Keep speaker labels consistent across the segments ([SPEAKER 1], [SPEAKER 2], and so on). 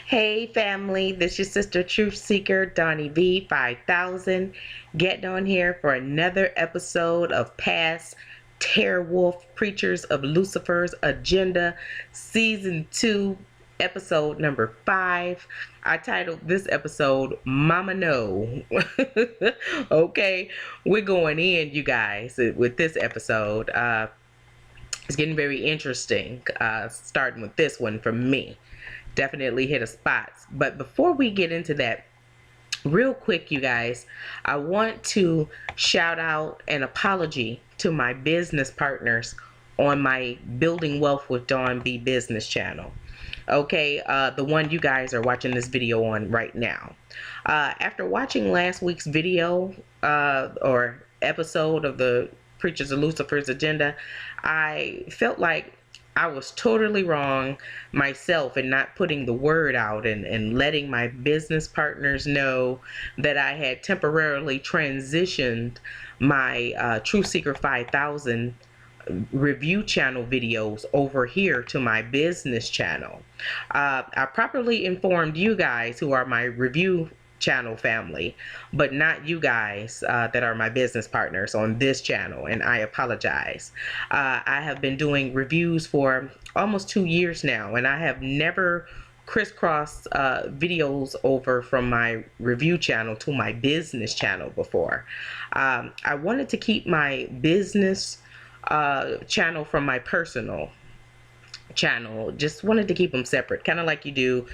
[SPEAKER 1] Hey family, this your sister Truth Seeker Donnie V 5000 getting on here for another episode of Past Wolf Preachers of Lucifer's Agenda Season 2 episode number 5. I titled this episode Mama No. Okay, we're going in, you guys, with this episode. It's getting very interesting, starting with this one for me. Definitely hit a spot. But before we get into that, real quick, you guys, I want to shout out an apology to my business partners on my Building Wealth with Dawn B business channel. Okay, the one you guys are watching this video on right now. After watching last week's video or episode of the Preachers of Lucifer's Agenda, I felt like I was totally wrong myself in not putting the word out and letting my business partners know that I had temporarily transitioned my Truth Seeker 5000 review channel videos over here to my business channel. I properly informed you guys who are my review channel family, but not you guys that are my business partners on this channel, and I apologize. I have been doing reviews for almost 2 years now, and I have never crisscrossed videos over from my review channel to my business channel before. I wanted to keep my business channel from my personal channel. Just wanted to keep them separate, kind of like you do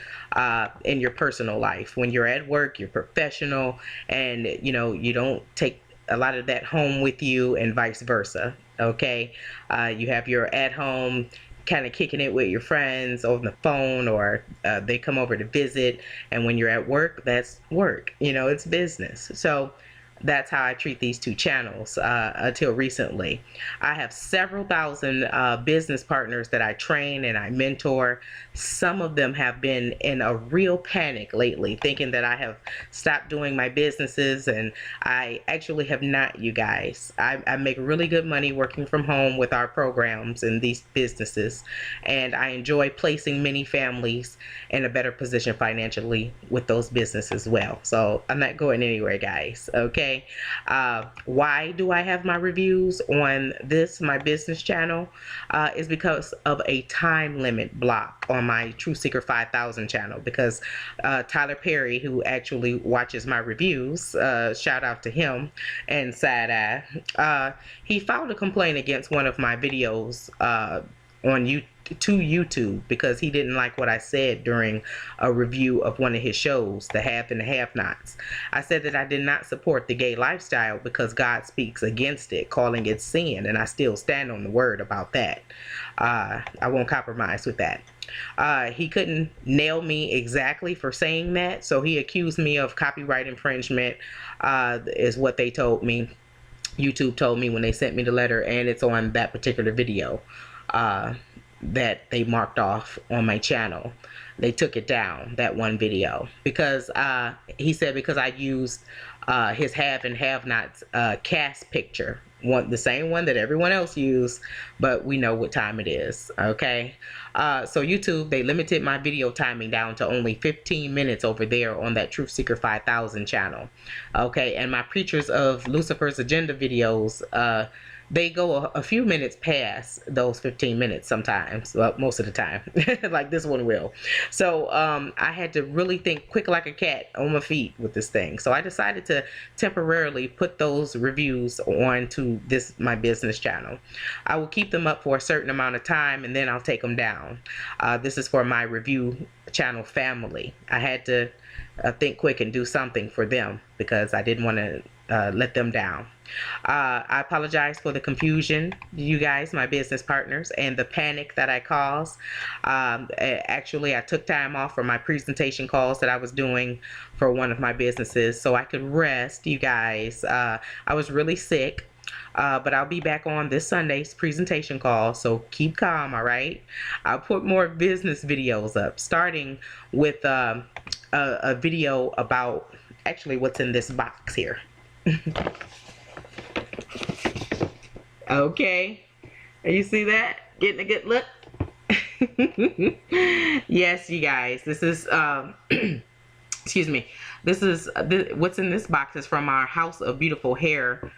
[SPEAKER 1] in your personal life. When you're at work, you're professional, and you don't take a lot of that home with you, and vice versa. Okay, you have your at home kind of kicking it with your friends on the phone, or they come over to visit, and when you're at work, that's work. It's business. So that's how I treat these two channels until recently. I have several thousand business partners that I train and I mentor. Some of them have been in a real panic lately, thinking that I have stopped doing my businesses, and I actually have not, you guys. I make really good money working from home with our programs and these businesses, and I enjoy placing many families in a better position financially with those businesses as well. So I'm not going anywhere, guys. Okay. Why do I have my reviews on my business channel? Is because of a time limit block on my Truth Seeker 5000 channel, because Tyler Perry, who actually watches my reviews, shout out to him, and Side Eye, he filed a complaint against one of my videos on YouTube because he didn't like what I said during a review of one of his shows, The Have and the Have-Nots. I said that I did not support the gay lifestyle because God speaks against it, calling it sin, and I still stand on the word about that. I won't compromise with that. He couldn't nail me exactly for saying that, so he accused me of copyright infringement, is what they told me. YouTube told me when they sent me the letter, and it's on that particular video that they marked off on my channel. They took it down, that one video, because he said because I used his have and have-nots cast picture, the same one that everyone else used, but we know what time it is. Okay, so YouTube, they limited my video timing down to only 15 minutes over there on that Truth Seeker 5000 channel. Okay, and my Preachers of Lucifer's Agenda videos, they go a few minutes past those 15 minutes sometimes, well, most of the time, like this one will. So I had to really think quick like a cat on my feet with this thing. So I decided to temporarily put those reviews onto my business channel. I will keep them up for a certain amount of time, and then I'll take them down. This is for my review channel family. I had to think quick and do something for them because I didn't want to let them down. I apologize for the confusion, you guys, my business partners, and the panic that I caused. Actually, I took time off from my presentation calls that I was doing for one of my businesses so I could rest, you guys. I was really sick. But I'll be back on this Sunday's presentation call, so keep calm, all right? I'll put more business videos up, starting with a video about actually what's in this box here. Okay, you see that? Getting a good look? Yes, you guys. This is excuse me. This is what's in this box is from our House of Beautiful Hair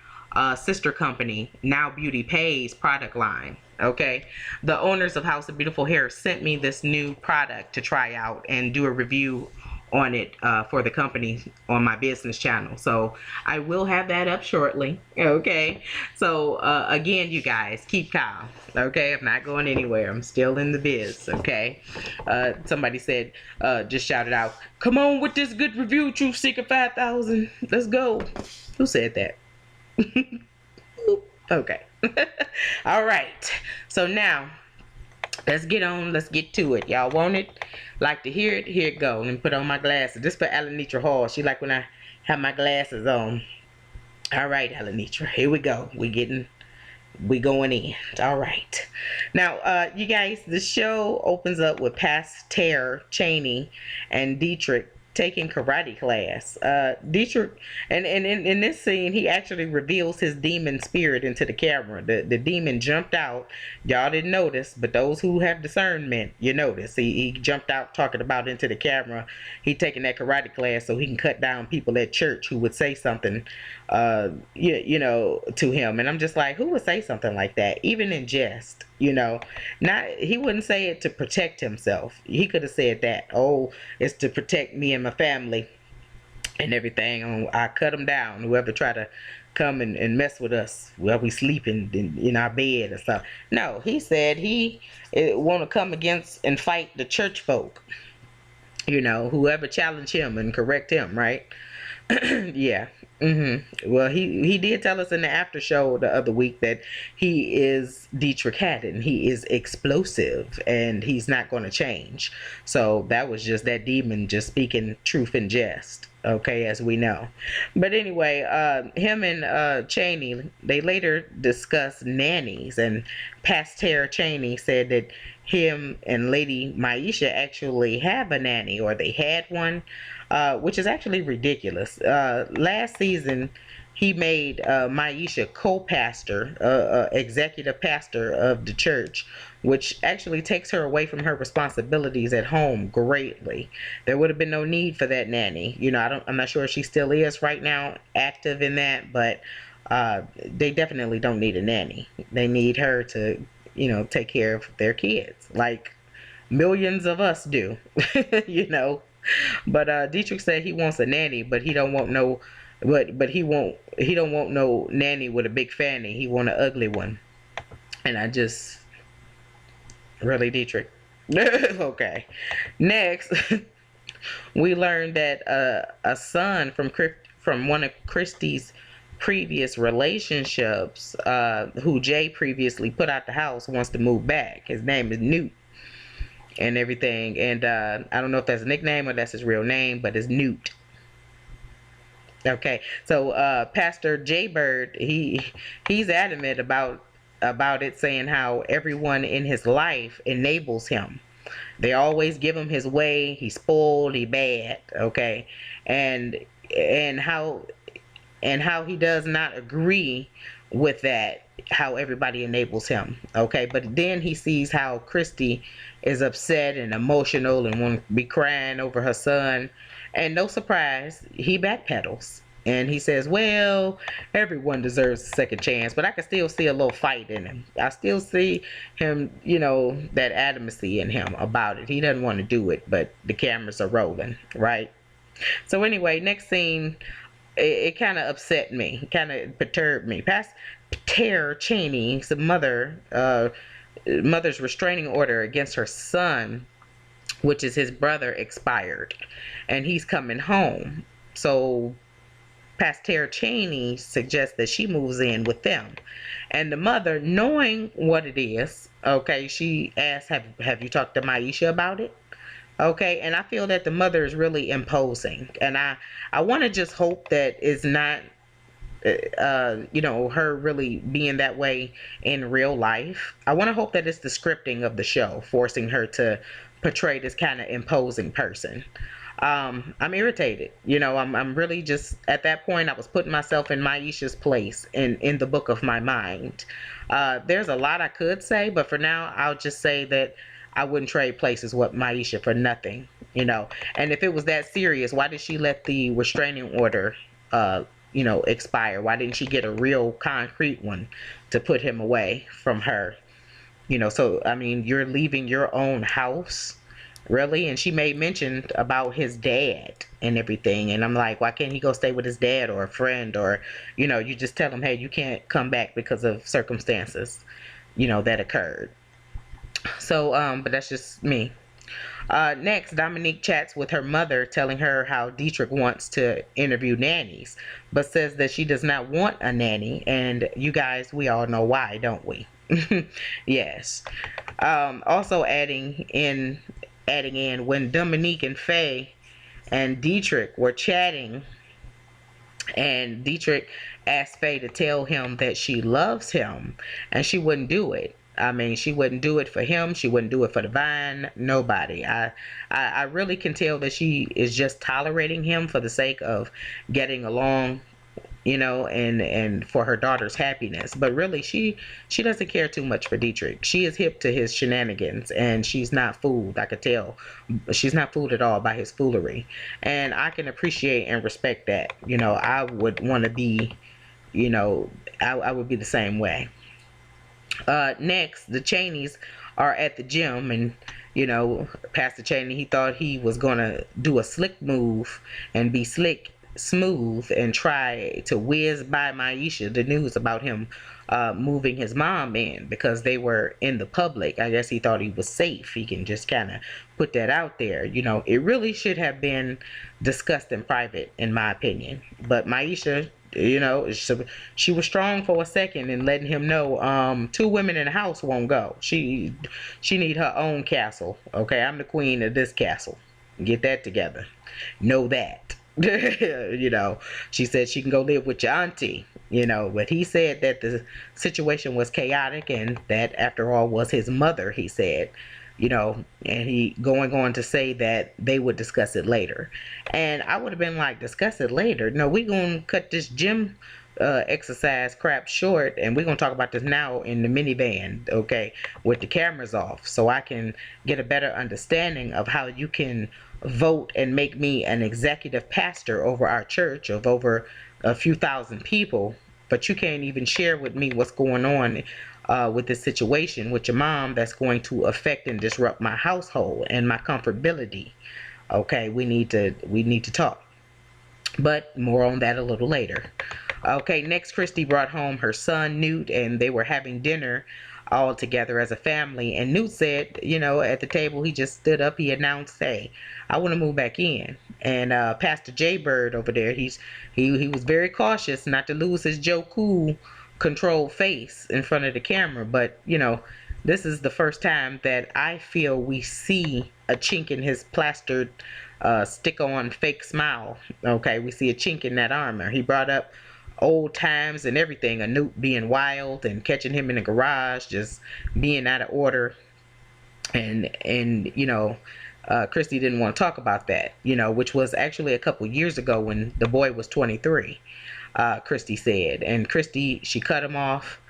[SPEAKER 1] sister company, Now Beauty Pays product line. Okay, the owners of House of Beautiful Hair sent me this new product to try out and do a review on it for the company on my business channel. So I will have that up shortly. Okay, so again, you guys, keep calm. Okay, I'm not going anywhere. I'm still in the biz. Okay, somebody said, just shouted out, "Come on with this good review, Truth Seeker 5000. Let's go." Who said that? Okay. All right. So now let's get on. Let's get to it. Y'all want it? Like to hear it? Here it go. Let me put on my glasses. This for Alanitra Hall. She like when I have my glasses on. All right, Alanitra. Here we go. We going in. All right. Now, you guys, the show opens up with Pastor Cheney and Dietrich taking karate class. Dietrich, and in this scene, he actually reveals his demon spirit into the camera. The demon jumped out. Y'all didn't notice, but those who have discernment, you notice. He jumped out talking about into the camera. He taking that karate class so he can cut down people at church who would say something, you know, to him. And I'm just like, who would say something like that, even in jest? You know, not he wouldn't say it to protect himself. He could have said that, oh, it's to protect me and my family and everything. I cut him down. Whoever try to come and mess with us while we sleeping in our bed or something. No, he said he want to come against and fight the church folk. You know, whoever challenge him and correct him, right? Yeah. Well, he did tell us in the after show the other week that he is Dietrich Haddon. He is explosive and he's not going to change. So that was just that demon just speaking truth in jest. Okay, as we know. But anyway, him and Cheney, they later discussed nannies, and Pastor Cheney said that him and Lady Maisha actually have a nanny, or they had one, which is actually ridiculous. Last season, he made Maisha co-pastor, executive pastor of the church, which actually takes her away from her responsibilities at home greatly. There would have been no need for that nanny. You know, I'm not sure if she still is right now active in that, but they definitely don't need a nanny. They need her to, you know, take care of their kids like millions of us do. You know. But Dietrich said he wants a nanny, but he don't want no, but he don't want no nanny with a big fanny. He want an ugly one. And I just really, Dietrich. Okay. Next, we learned that a son from one of Christy's previous relationships, who Jay previously put out the house, wants to move back. His name is Newt and everything, and I don't know if that's a nickname or that's his real name, but it's Newt. Okay, so Pastor Jay Bird, he's adamant about it, saying how everyone in his life enables him. They always give him his way. He's spoiled, he bad. Okay, and how he does not agree with that, how everybody enables him. Okay, but then he sees how Christy is upset and emotional and want to be crying over her son, and no surprise, he backpedals and he says, well, everyone deserves a second chance, but I can still see a little fight in him. I still see him, you know, that adamacy in him about it. He doesn't want to do it, but the cameras are rolling, right? So anyway, next scene, it kind of upset me, kind of perturbed me. Pastor Cheney's mother's restraining order against her son, which is his brother, expired, and he's coming home. So Pastor Cheney suggests that she moves in with them, and the mother, knowing what it is, okay, she asks, "Have you talked to Maisha about it?" Okay, and I feel that the mother is really imposing, and I want to just hope that it's not, you know, her really being that way in real life. I want to hope that it's the scripting of the show forcing her to portray this kind of imposing person. I'm irritated. You know, I'm really just at that point. I was putting myself in Maisha's place in the book of my mind. There's a lot I could say, but for now, I'll just say that I wouldn't trade places with Maisha for nothing, you know. And if it was that serious, why did she let the restraining order, uh, expire? Why didn't she get a real concrete one to put him away from her? So I mean, you're leaving your own house, really? And she made mention about his dad and everything. And I'm like, why can't he go stay with his dad or a friend? Or, you just tell him, hey, you can't come back because of circumstances, that occurred. So, but that's just me. Next, Dominique chats with her mother, telling her how Dietrich wants to interview nannies, but says that she does not want a nanny. And you guys, we all know why, don't we? Yes. Also adding in when Dominique and Faye and Dietrich were chatting, and Dietrich asked Faye to tell him that she loves him, and she wouldn't do it. I mean, she wouldn't do it for him. She wouldn't do it for Divine. Nobody. I really can tell that she is just tolerating him for the sake of getting along, and for her daughter's happiness. But really, she doesn't care too much for Dietrich. She is hip to his shenanigans, and she's not fooled. I could tell she's not fooled at all by his foolery, and I can appreciate and respect that. I would want to be, I would be the same way. Next, the Cheneys are at the gym, and Pastor Cheney, he thought he was gonna do a slick move and be slick smooth and try to whiz by Maisha the news about him moving his mom in, because they were in the public. I guess he thought he was safe. He can just kind of put that out there. It really should have been discussed in private, in my opinion. But Maisha, she was strong for a second and letting him know, two women in the house won't go. She need her own castle. Okay, I'm the queen of this castle. Get that together. Know that. She said she can go live with your auntie, but he said that the situation was chaotic, and that after all was his mother, he said, and he going on to say that they would discuss it later. And I would have been like, discuss it later? No, we gonna cut this gym exercise crap short, and we're gonna talk about this now in the minivan, okay, with the cameras off, so I can get a better understanding of how you can vote and make me an executive pastor over our church of over a few thousand people, but you can't even share with me what's going on with this situation with your mom that's going to affect and disrupt my household and my comfortability. Okay, we need to talk, but more on that a little later. Okay, next, Christy brought home her son Newt, and they were having dinner all together as a family. And Newt said, at the table, he just stood up, he announced, hey, I want to move back in. And Pastor Jay Bird over there, he was very cautious not to lose his Joe Cool controlled face in front of the camera. But this is the first time that I feel we see a chink in his plastered stick on fake smile. Okay, we see a chink in that armor. He brought up old times and everything, a Newt being wild and catching him in the garage just being out of order, and Christy didn't want to talk about that, which was actually a couple years ago when the boy was 23, Christy said. And Christy, she cut him off.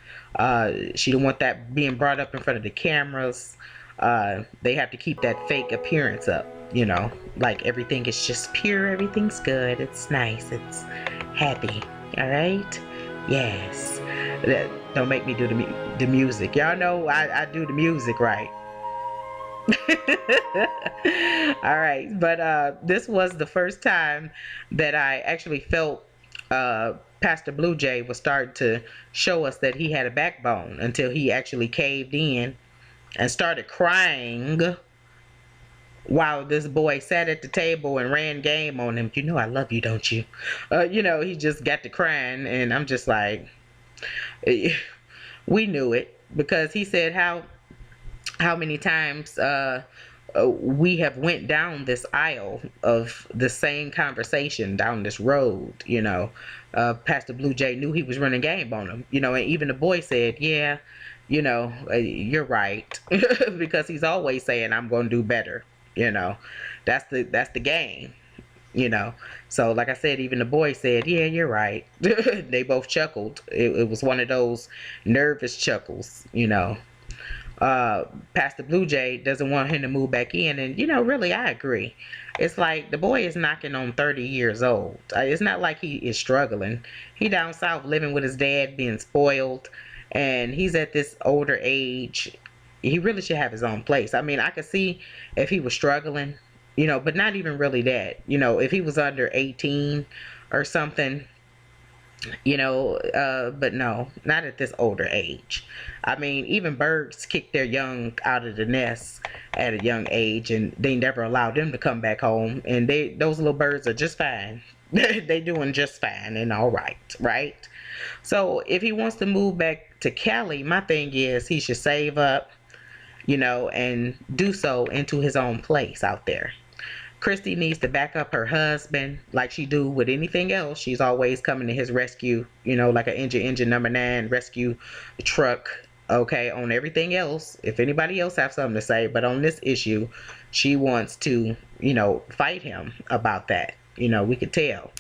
[SPEAKER 1] She didn't want that being brought up in front of the cameras. They have to keep that fake appearance up, like everything is just pure, everything's good, it's nice, it's happy. All right? Yes. Don't make me do the music. Y'all know I do the music right. All right. But this was the first time that I actually felt Pastor Blue Jay was starting to show us that he had a backbone, until he actually caved in and started crying while this boy sat at the table and ran game on him. I love you, don't you? He just got to crying, and I'm just like, we knew it, because he said how many times we have went down this aisle of the same conversation, down this road. Pastor Blue Jay knew he was running game on him, and even the boy said, yeah, you're right, because he's always saying, I'm going to do better. That's the game. So like I said, even the boy said, yeah, you're right. They both chuckled. It was one of those nervous chuckles. uh, Pastor Blue Jay doesn't want him to move back in. And, really, I agree. It's like the boy is knocking on 30 years old. It's not like he is struggling. He down south living with his dad, being spoiled, and he's at this older age. He really should have his own place. I mean, I could see if he was struggling, but not even really that. If he was under 18 or something, but no, not at this older age. I mean, even birds kick their young out of the nest at a young age, and they never allow them to come back home. And those little birds are just fine. They doing just fine and all right, right? So if he wants to move back to Cali, my thing is he should save up, and do so into his own place out there. Christy needs to back up her husband like she do with anything else. She's always coming to his rescue, like an engine number 9 rescue truck. Okay, on everything else, if anybody else have something to say, but on this issue, she wants to, fight him about that. We could tell.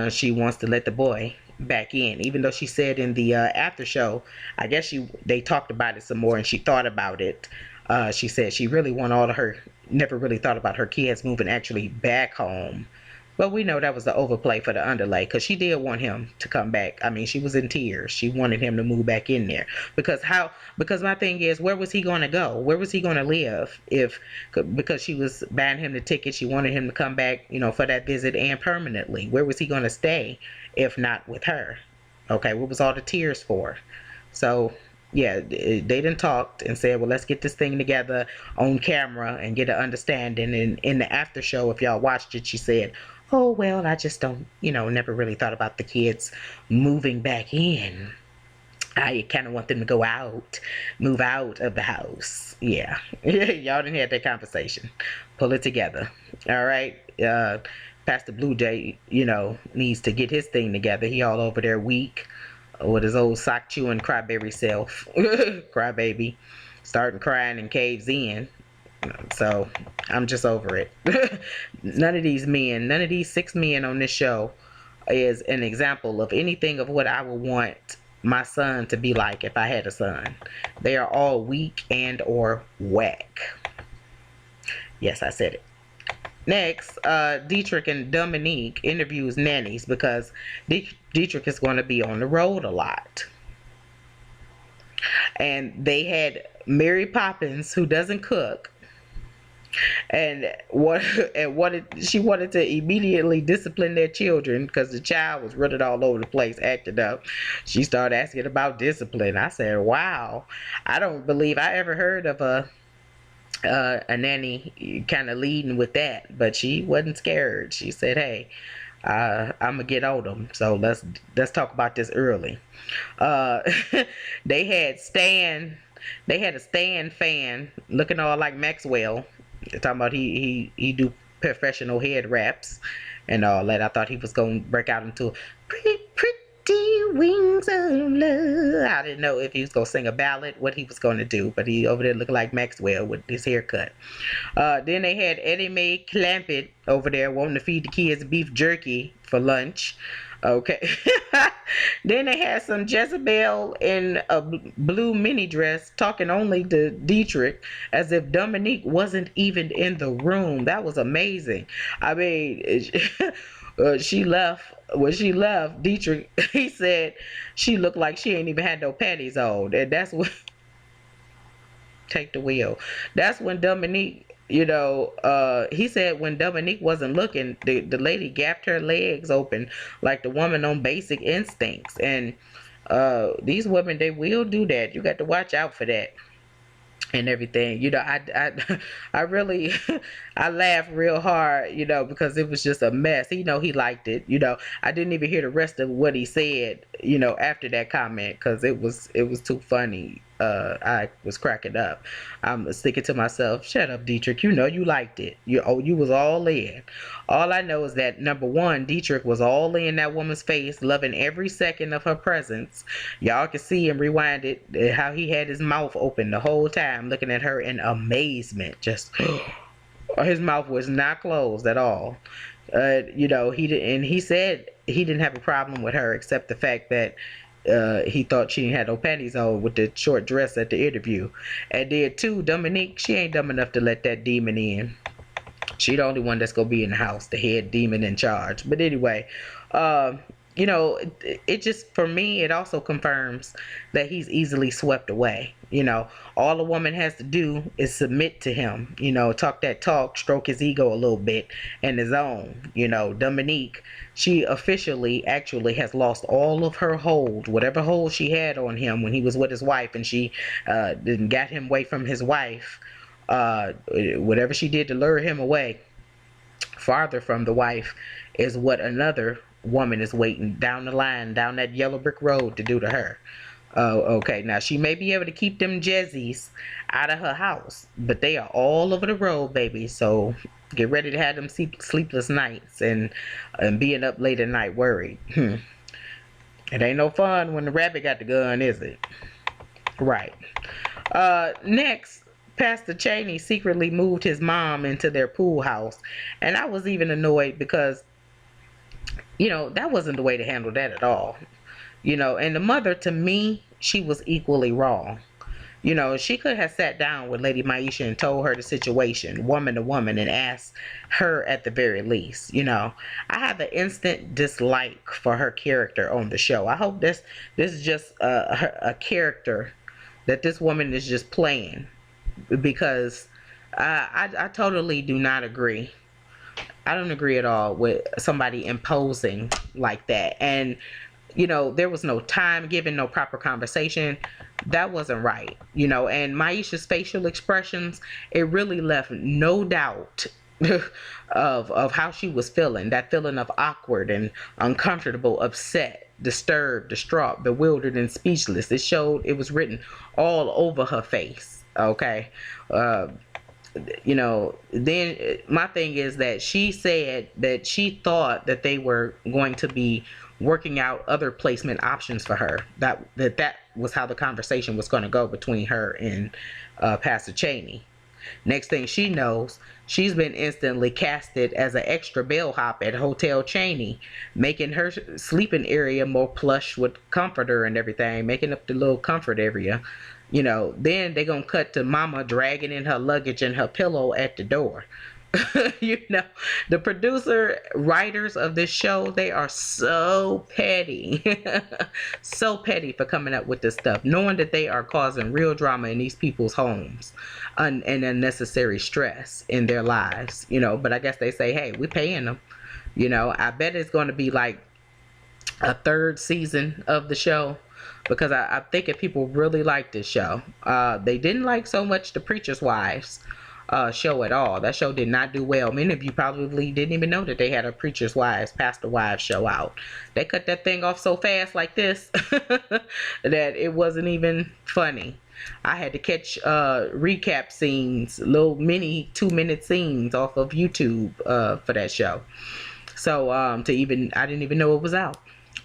[SPEAKER 1] She wants to let the boy back in, even though she said in the after show, I guess they talked about it some more and she thought about it. She said she really want all of her, never really thought about her kids moving actually back home. But we know that was the overplay for the underlay, because she did want him to come back. I mean, she was in tears. She wanted him to move back in there. Because my thing is, where was he going to go? Where was he going to live? Because she was buying him the ticket, she wanted him to come back, for that visit and permanently. Where was he going to stay if not with her? Okay, what was all the tears for? So yeah, they didn't talk and said, well, let's get this thing together on camera and get an understanding. And in the after show, if y'all watched it, she said, oh, well, I just don't, never really thought about the kids moving back in. I kind of want them to move out of the house. Yeah. Y'all didn't have that conversation. Pull it together. All right. Pastor Blue Jay, needs to get his thing together. He all over there weak with his old sock chewing crybaby self. Crybaby. Starting crying and caves in. So I'm just over it. None of these 6 men on this show is an example of anything of what I would want my son to be like if I had a son. They are all weak and or whack. Yes, I said it. Next, Dietrich and Dominique interviews nannies because Dietrich is going to be on the road a lot. And they had Mary Poppins, who doesn't cook, and she wanted to immediately discipline their children because the child was running all over the place, acting up. She started asking about discipline. I said, wow, I don't believe I ever heard of a nanny kind of leading with that, but she wasn't scared. She said, hey, I'm gonna get on them, so let's talk about this early. They had a Stan fan looking all like Maxwell. They're talking about he do professional head wraps and all that. I thought he was gonna break out into pretty wings of love. I didn't know if he was gonna sing a ballad, what he was gonna do, but he over there looking like Maxwell with his haircut. Then they had Eddie Mae Clampett over there wanting to feed the kids beef jerky for lunch. Okay. Then they had some Jezebel in a blue mini dress talking only to Dietrich as if Dominique wasn't even in the room. That was amazing. I mean, she left. When she left, Dietrich, he said she looked like she ain't even had no panties on. And that's when, take the wheel. That's when Dominique, he said when Dominique wasn't looking, the lady gapped her legs open like the woman on Basic Instincts. And these women, they will do that. You got to watch out for that and everything. I really I laughed real hard, because it was just a mess. He liked it. I didn't even hear the rest of what he said, after that comment, because it was too funny. I was cracking up. I'm thinking to myself, shut up, Dietrich. You liked it. You was all in. All I know is that, number one, Dietrich was all in that woman's face, loving every second of her presence. Y'all can see him rewind it, how he had his mouth open the whole time, looking at her in amazement. Just, his mouth was not closed at all. He said he didn't have a problem with her, except the fact that he thought she had no panties on with the short dress at the interview. And then too, Dominique, she ain't dumb enough to let that demon in. She the only one that's gonna be in the house, the head demon in charge. But anyway, um, it just, for me, it also confirms that he's easily swept away. All a woman has to do is submit to him. Talk that talk, stroke his ego a little bit, and his own. Dominique, she officially actually has lost all of her hold, whatever hold she had on him when he was with his wife, and she didn't got him away from his wife. Whatever she did to lure him away farther from the wife is what another woman is waiting down the line, down that yellow brick road to do to her. Okay, now she may be able to keep them jezzies out of her house, but they are all over the road, baby. So get ready to have them sleepless nights and being up late at night worried. It ain't no fun when the rabbit got the gun, is it? Right. Next, Pastor Cheney secretly moved his mom into their pool house. And I was even annoyed because, that wasn't the way to handle that at all. And the mother, to me, she was equally wrong. She could have sat down with Lady Maisha and told her the situation, woman to woman, and asked her at the very least. I have an instant dislike for her character on the show. I hope this is just a character that this woman is just playing, because I totally do not agree. I don't agree at all with somebody imposing like that. And there was no time given, no proper conversation. That wasn't right. And Maisha's facial expressions, it really left no doubt of how she was feeling. That feeling of awkward and uncomfortable, upset, disturbed, distraught, bewildered, and speechless. It was written all over her face. Okay. Then my thing is that she said that she thought that they were going to be working out other placement options for her. That was how the conversation was going to go between her and Pastor Cheney. Next thing she knows, she's been instantly casted as an extra bellhop at Hotel Cheney, making her sleeping area more plush with comforter and everything, making up the little comfort area. Then they're going to cut to Mama dragging in her luggage and her pillow at the door. The producer, writers of this show, they are so petty. So petty for coming up with this stuff, knowing that they are causing real drama in these people's homes and unnecessary stress in their lives. But I guess they say, hey, we're paying them. I bet it's going to be like a third season of the show, because I think if people really like this show. They didn't like so much the Preacher's Wives show at all. That show did not do well. Many of you probably didn't even know that they had a Preacher's Wives, Pastor Wives show out. They cut that thing off so fast like this that it wasn't even funny. I had to catch recap scenes, little mini 2-minute scenes off of YouTube for that show. So I didn't even know it was out.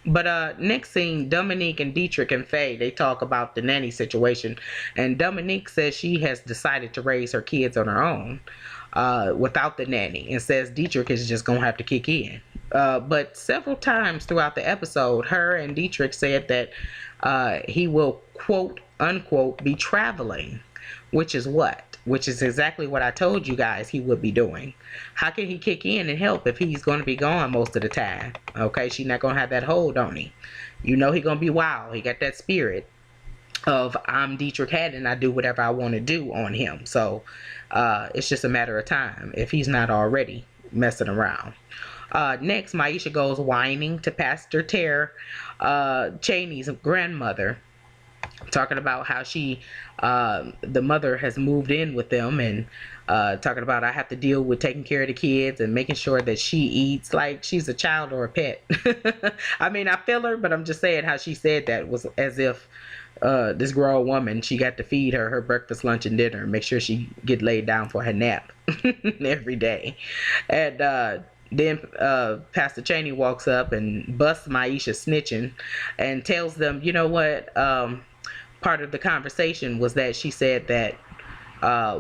[SPEAKER 1] But next scene, Dominique and Dietrich and Faye, they talk about the nanny situation. And Dominique says she has decided to raise her kids on her own without the nanny, and says Dietrich is just going to have to kick in. But several times throughout the episode, her and Dietrich said that he will, quote unquote, be traveling, which is what? Which is exactly what I told you guys he would be doing. How can he kick in and help if he's going to be gone most of the time? Okay, she's not going to have that hold on him. He's going to be wild. He got that spirit of I'm Dietrich Haddon, I do whatever I want to do on him. So it's just a matter of time if he's not already messing around. Next, Maisha goes whining to Pastor Tara Cheney's grandmother, talking about how the mother has moved in with them, and talking about I have to deal with taking care of the kids and making sure that she eats like she's a child or a pet. I mean, I feel her, but I'm just saying how she said that was as if this grown woman, she got to feed her breakfast, lunch, and dinner, and make sure she get laid down for her nap every day. And then Pastor Cheney walks up and busts Maisha snitching and tells them, you know what, part of the conversation was that she said that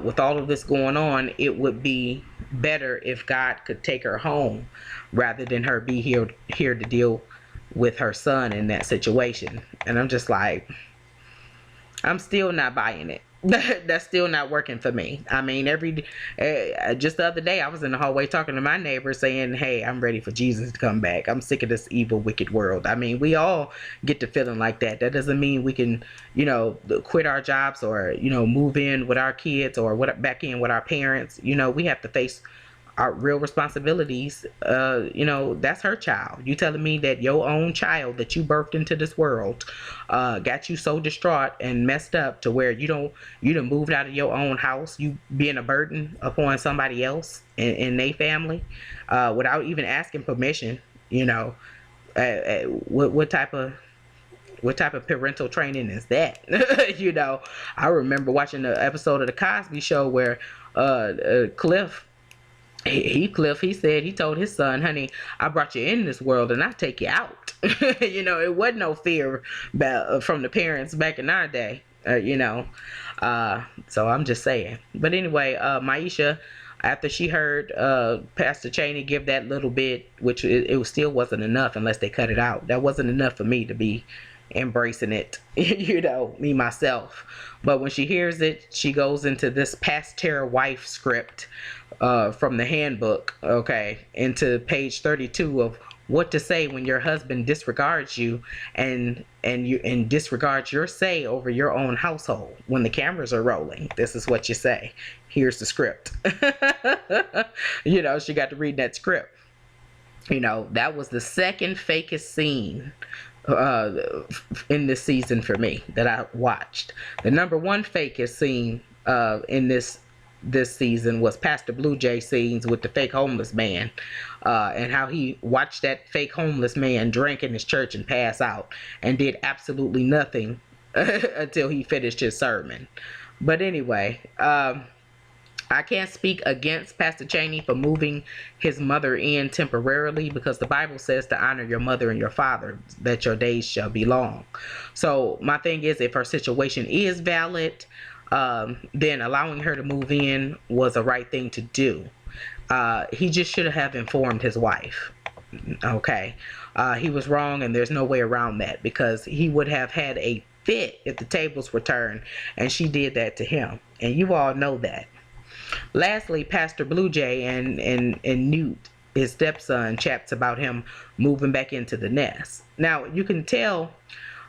[SPEAKER 1] with all of this going on, it would be better if God could take her home rather than her be here to deal with her son in that situation. And I'm just like, I'm still not buying it. That's still not working for me. I mean, just the other day, I was in the hallway talking to my neighbor saying, hey, I'm ready for Jesus to come back. I'm sick of this evil, wicked world. I mean, we all get to feeling like that. That doesn't mean we can, quit our jobs or, move in with our kids or back in with our parents. We have to face our real responsibilities. That's her child. You telling me that your own child that you birthed into this world got you so distraught and messed up to where you done moved out of your own house, you being a burden upon somebody else in their family without even asking permission. What type of parental training is that? I remember watching the episode of the Cosby Show where Cliff, he said, he told his son, honey, I brought you in this world and I take you out. It wasn't no fear from the parents back in our day, so I'm just saying. But anyway, Maisha, after she heard Pastor Cheney give that little bit, which it still wasn't enough unless they cut it out. That wasn't enough for me to be embracing it, me myself. But when she hears it, she goes into this pastor wife script from the handbook, into page 32 of what to say when your husband disregards you and disregards your say over your own household. When the cameras are rolling, this is what you say. Here's the script. She got to read that script. That was the second fakest scene in this season for me that I watched. The number one fakest scene in this season was Pastor Blue Jay scenes with the fake homeless man, and how he watched that fake homeless man drink in his church and pass out and did absolutely nothing until he finished his sermon. But anyway, I can't speak against Pastor Cheney for moving his mother in temporarily, because the Bible says to honor your mother and your father, that your days shall be long. So my thing is, if her situation is valid, then allowing her to move in was a right thing to do. He just should have informed his wife. He was wrong, and there's no way around that, because he would have had a fit if the tables were turned and she did that to him. And you all know that. Lastly, Pastor Blue Jay and Newt, his stepson, chats about him moving back into the nest. Now, you can tell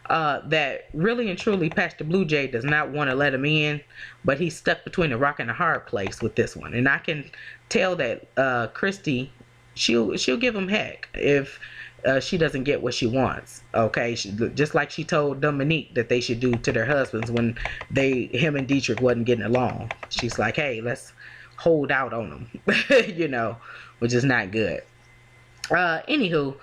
[SPEAKER 1] that really and truly Pastor Blue Jay does not want to let him in, but he's stuck between a rock and a hard place with this one. And I can tell that Christy, she'll give him heck if she doesn't get what she wants. Just like she told Dominique that they should do to their husbands when him and Dietrich wasn't getting along. She's like, hey, let's hold out on them, which is not good. Anywho,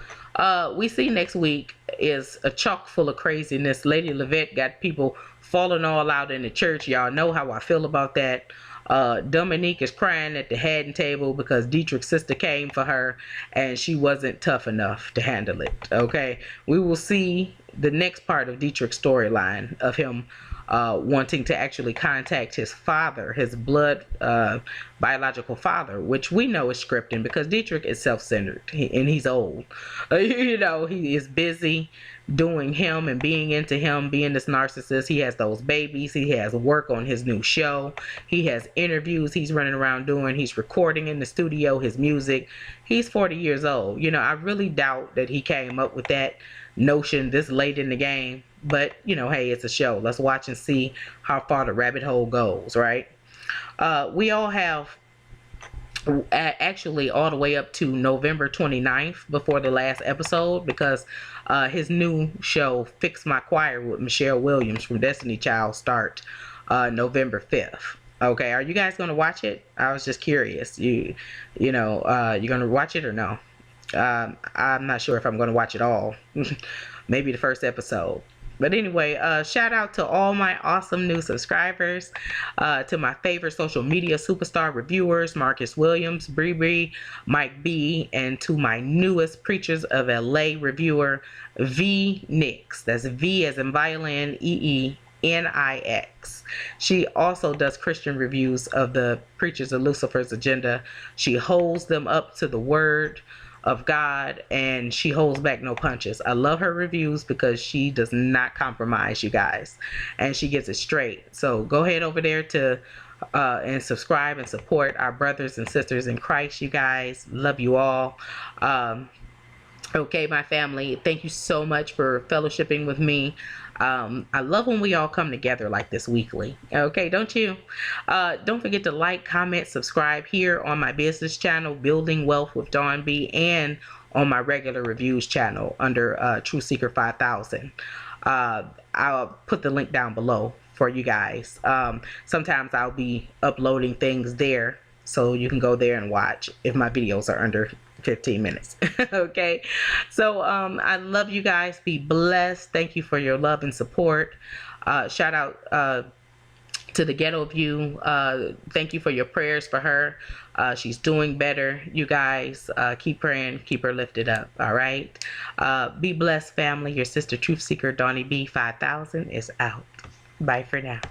[SPEAKER 1] we see next week is a chock full of craziness. Lady Levette got people falling all out in the church. Y'all know how I feel about that. Dominique is crying at the Haddon table because Dietrich's sister came for her and she wasn't tough enough to handle it. We will see the next part of Dietrich's storyline of him wanting to actually contact his father, his blood biological father, which we know is scripting because Dietrich is self-centered and he's old. He is busy doing him and being into him, being this narcissist. He has those babies. He has work on his new show. He has interviews he's running around doing. He's recording in the studio his music. He's 40 years old. I really doubt that he came up with that notion this late in the game. But, hey, it's a show. Let's watch and see how far the rabbit hole goes, right? We all have actually all the way up to November 29th before the last episode, because his new show Fix My Choir with Michelle Williams from Destiny Child start November 5th. Are you guys gonna watch it? I was just curious. You gonna watch it or no? I'm not sure if I'm gonna watch it all. Maybe the first episode. But anyway, shout out to all my awesome new subscribers, to my favorite social media superstar reviewers, Marcus Williams, Bree, Mike B, and to my newest Preachers of LA reviewer, V Nix. That's V as in violin, EENIX. She also does Christian reviews of the Preachers of Lucifer's Agenda. She holds them up to the word. of God, and she holds back no punches. I love her reviews because she does not compromise, you guys, and she gets it straight. So go ahead over there to and subscribe and support our brothers and sisters in Christ, you guys. Love you all. Okay, my family, thank you so much for fellowshipping with me. I love when we all come together like this weekly. Okay, don't you? Don't forget to like, comment, subscribe here on my business channel, Building Wealth with Dawn B, and on my regular reviews channel under True Seeker 5000. I'll put the link down below for you guys. Sometimes I'll be uploading things there, so you can go there and watch if my videos are under 15 minutes. Okay, so I love you guys. Be blessed. Thank you for your love and support. Shout out to the Ghetto View. Thank you for your prayers for her. She's doing better, you guys. Keep praying, keep her lifted up. All right, be blessed, family. Your sister Truth Seeker Donnie B 5000 is out. Bye for now.